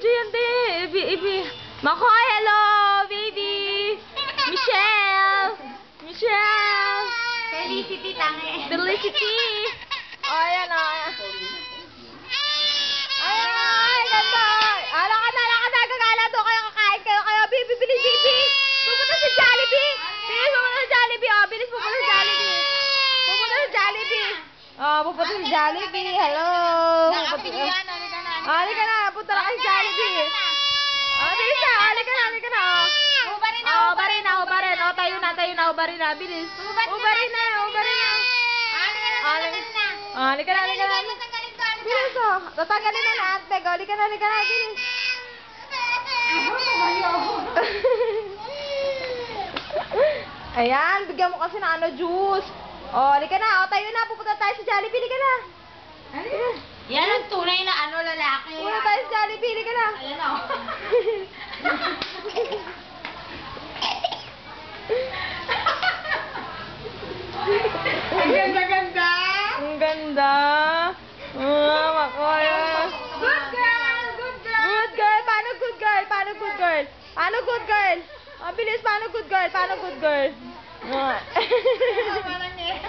video yan, te. Makoy, hello, baby. Michelle. Michelle. Felicity, tangi. Felicity. Oh, ayan, oh. Ay, ganda. Ala ka na, gagala to. Kayo kakain kayo. Bibi, bilis, bibi. Pupunta sa Jollibee. Bilis, pupunta sa Jollibee. Oh, bilis, pupunta sa Jollibee. Pupunta sa Jollibee. Oh, pupunta sa Jollibee. Hello. Nakapilihan, Halika na, punta na kayo sa Jollibee. Oh, bilis na. Halika na, halika na. Ubarin na, Oh, ubarin na, ubarin. Oh, tayo na, ubarin na. Bilis. Ubarin na, ubarin na. Halika na, halika na. Bilis, oh. Tatanggalin na lahat, Meg. Halika na, bilis. Ayan, bigyan mo kasi ng ano, juice. Oh, halika na. Oh, tayo na. Pupunta tayo sa Jollibee. Halika na. Yan ang tunay na lalaki. Pupunta tayo sa Jollibee. Halika na. Ayan o. Ang ganda-ganda. Ang ganda. Makoy. Good girl, good girl. Good girl. Paano good girl? Paano good girl? Paano good girl? Ang bilis. Paano good girl? Paano good girl? Parang eh.